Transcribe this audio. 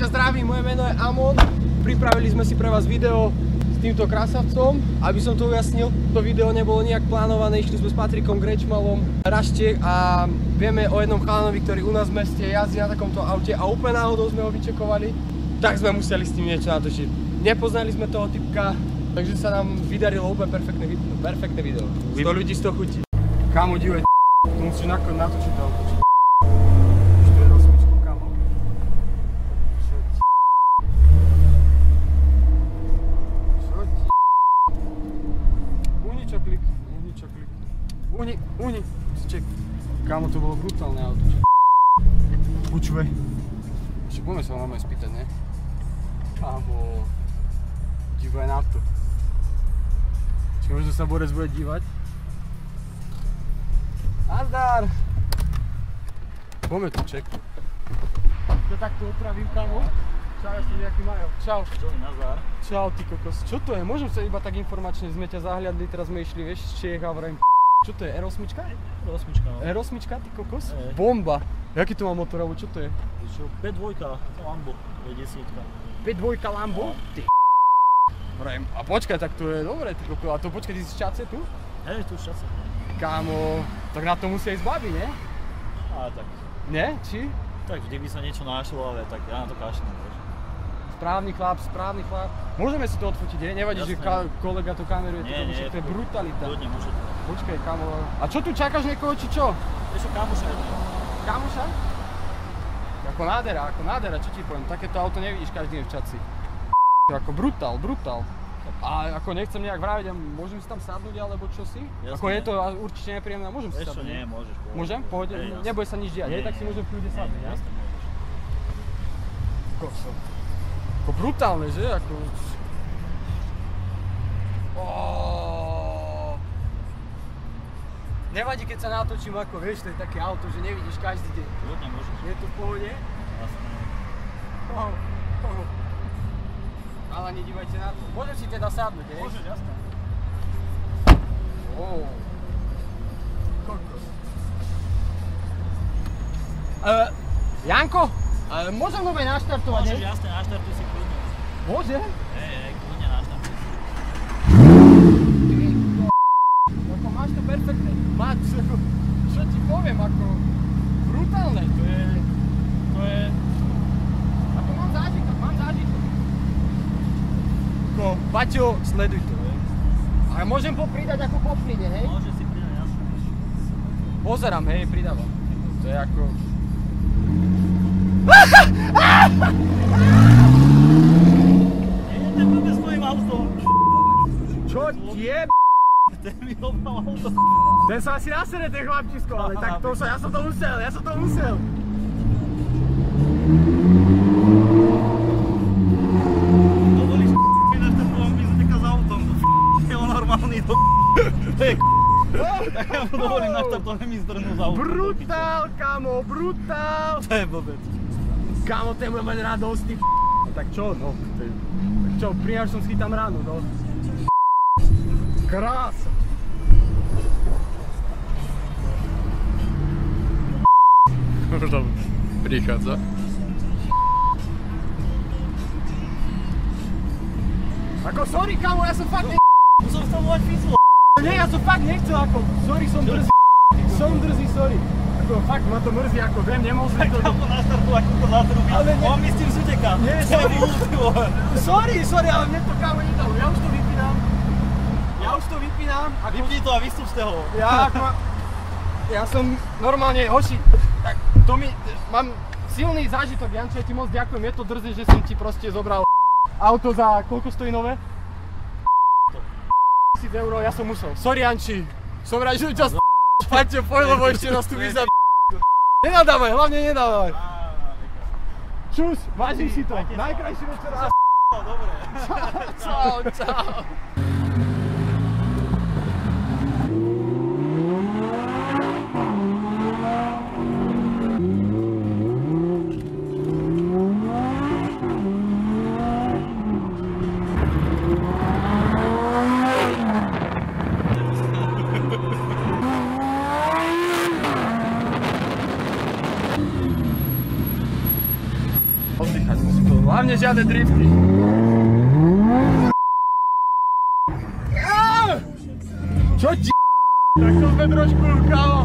ťa zdravím, moje meno je Amon. Pripravili sme si pre vás video s týmto krasavcom. Aby som to ujasnil, to video nebolo nejak plánované, išli sme s Patrikom Grečmalom Raštiek a vieme o jednom chalanovi, ktorý u nás v meste jazdí na takomto aute a úplne náhodou sme ho vyčekovali. Tak sme museli s tým niečo natočiť. Nepoznali sme toho typka, takže sa nám vydarilo úplne perfektné video. 100 ľudí z toho chutí. Kámo, divaj, tu musíš natočiť to auto. Uni, ček. Kámo, to bolo brutálne auto. Počúvaj. Ešte poďme sa ho máme spýtať, ne? Kámo, dívaj na to. Čiže možno sa Borec bude dívať. Nazdar! Poďme tu, ček. To takto opravím, kámo. Čau, ja som nejaký Majo. Čau. Čau, nazdar. Čau, ty kokos. Čo to je? Môžem sa iba tak informačne, sme ťa zahliadli, teraz sme išli, vieš, z Čiech a vrajím. Čo to je? R8? R8, no. R8, ty kokos? Bomba! Jaký to má motor, alebo čo to je? Čo, 5.2 Lambo, je 10. 5.2 Lambo? Ty vrajím. A počkaj, tak to je dobré, ty kokos. A to počkaj, ty si z Čace tu? Hej, tu z Čace. Kámo, tak na to musia ísť babi, ne? A tak. Ne? Či? Tak vždy by sa niečo našlo, ale tak ja na to kašlem, vieš. Správny chlap, správny chlap. Môžeme si to odfotiť, je? Nevadí, že kolega to kameruje, to je brutalita. Ľudne, môžete. Počkaj, kámo. A čo tu čakáš niekoho, či čo? Vieš čo, kamoša je to. Kamoša? Ako nádhera, čo ti poviem, takéto auto nevidíš každý deň v Čaci. Ako brutál. A ako nechcem nejak vraviť, môžem si tam sadnúť alebo čo si? Jasne. Ako je to určite nepríjemné, môžem si sadnúť? Vieš čo, nie, môžeš. Môžem? Pohode? Nebude sa nič diať, tak si môžem v kľude sadnúť, jasne môžeš. Koso. Ako brutálne, že? Ako... Nevadí, keď sa natočím, ako vieš, to je také auto, že nevidíš každý deň. Ľudne, môžeš. Je to v pohode? Jasne. Ale nedívajte na to. Môžem si teda sadnúť, hej? Môžeš, jasne. Kokos. Janko, môžem nové naštartovať, Môžeš, jasne, naštartuj si kľudne. Môže? Hej, kľudne naštartuj si. Ako máš to perfektné. Čo ti poviem, ako brutálne, to je... Ako mám zážitok. Ako, Paťo, sleduj to, hej. A môžem popridať ako po plyne, hej? Môžeš si pridať, jasne. Pozerám, hej, pridávam. To je ako... Jedem vôbec s tvojím autom. Čo je? Ten mi obral auto. Ten sa asi nasere, ten chlapčisko, ale tak to ja som to musel. Dovolíš mi naštartovať biznika s autom. Je on normálny do to je tak ja mu dovolím naštartovať mi zdrnú z autom. Brutál, kamo, brutál. To je blbec. Kamo, ten bude mať radosti. Tak čo, no. Tak čo, prináš som schytám ráno, no. Krása. Už tam prichádza. Ako, sorry, kamo, ja som fakt Musel som volať fizlo. Nie, ja som fakt nechcel, ako, sorry, som drzý, sorry. Ako, fakt, ma to mrzí, ako, viem, nemohol som to... Kamo naštartovať, kúko zatrubí. On mi s tým zuteká. Nie, sorry, ale mne to, kámo, nedalo. Ja už to vypínam. Vypni to a vystup z toho. Ja som normálne, hoši, tak to mám silný zážitok, Jančo, ja ti moc ďakujem, je to drzé, že som ti proste zobral auto za, koľko stojí nové? 1000 €, ja som musel. Sorry, Janči, som rád, že ťa Paťo, poď, lebo ešte nás tu vyzab... Nenadávaj, hlavne nenadávaj. Čus, vážim si to, najkrajší večer. Dobre. Čau. Oddychať musím to, hlavne žiadne drifty. Čo ti? Tak to sme trošku, kámo.